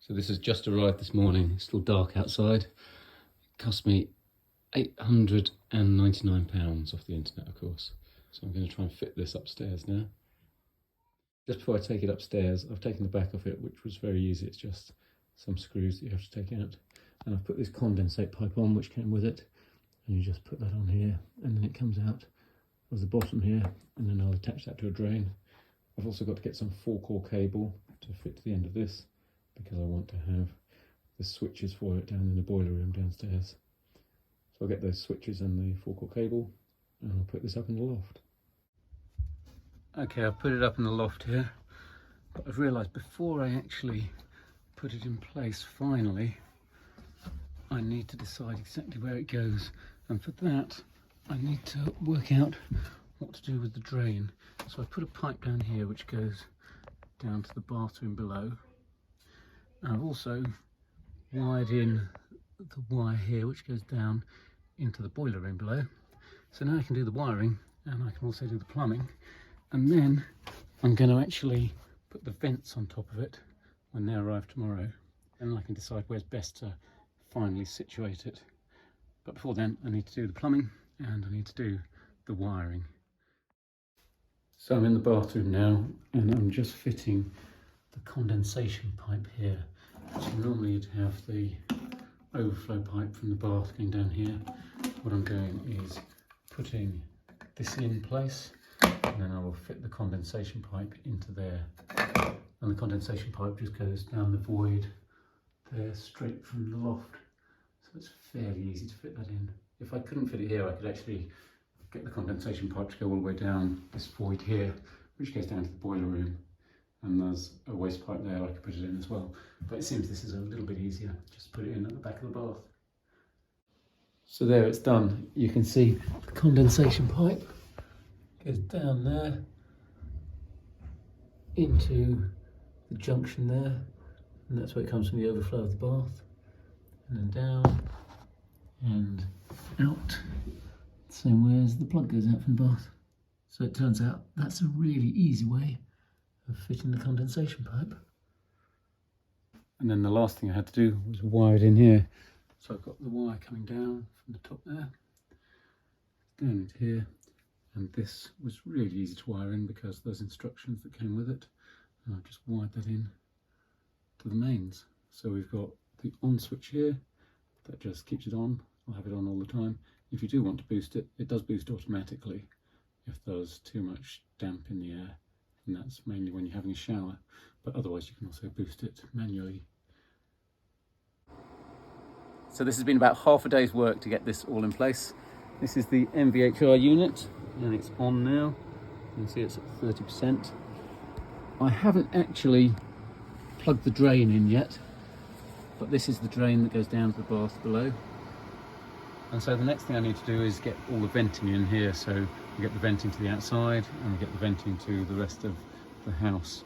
So this has just arrived this morning. It's still dark outside. It cost me £899 off the internet, of course. So I'm going to try and fit this upstairs now. Just before I take it upstairs, I've taken the back off it, which was very easy. It's just some screws that you have to take out. And I've put this condensate pipe on, which came with it. And you just put that on here, and then it comes out of the bottom here, and then I'll attach that to a drain. I've also got to get some 4-core cable to fit to the end of this, because I want to have the switches for it down in the boiler room downstairs. So I'll get those switches and the 4-core cable, and I'll put this up in the loft. Okay, I've put it up in the loft here, but I've realised before I actually put it in place finally, I need to decide exactly where it goes. And for that, I need to work out what to do with the drain. So I put a pipe down here which goes down to the bathroom below. And I've also wired in the wire here which goes down into the boiler room below. So now I can do the wiring, and I can also do the plumbing. And then I'm going to actually put the vents on top of it when they arrive tomorrow. And I can decide where's best to finally situate it. But before then, I need to do the plumbing and I need to do the wiring. So I'm in the bathroom now, and I'm just fitting the condensation pipe here. So normally you'd have the overflow pipe from the bath going down here. What I'm doing is putting this in place, and then I will fit the condensation pipe into there. And the condensation pipe just goes down the void there, straight from the loft. So it's fairly easy to fit that in. If I couldn't fit it here, I could actually get the condensation pipe to go all the way down this void here, which goes down to the boiler room. And there's a waste pipe there, I could put it in as well. But it seems this is a little bit easier, just put it in at the back of the bath. So there, it's done. You can see the condensation pipe goes down there into the junction there, and that's where it comes from the overflow of the bath. And then down and out, same way as the plug goes out from the bath. So it turns out that's a really easy way of fitting the condensation pipe. And then the last thing I had to do was wire it in here. So I've got the wire coming down from the top there, down into here, and this was really easy to wire in because those instructions that came with it, and I've just wired that in to the mains. So we've got the on switch here, that just keeps it on. I'll have it on all the time. If you do want to boost it, it does boost automatically if there's too much damp in the air, and that's mainly when you're having a shower, but otherwise you can also boost it manually. So this has been about half a day's work to get this all in place. This is the MVHR unit, and it's on now. You can see it's at 30%. I haven't actually plugged the drain in yet, but this is the drain that goes down to the bath below. And so the next thing I need to do is get all the venting in here. So we get the venting to the outside and we get the venting to the rest of the house.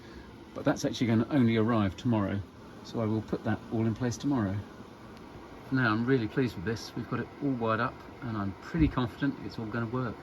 But that's actually going to only arrive tomorrow. So I will put that all in place tomorrow. Now I'm really pleased with this. We've got it all wired up and I'm pretty confident it's all going to work.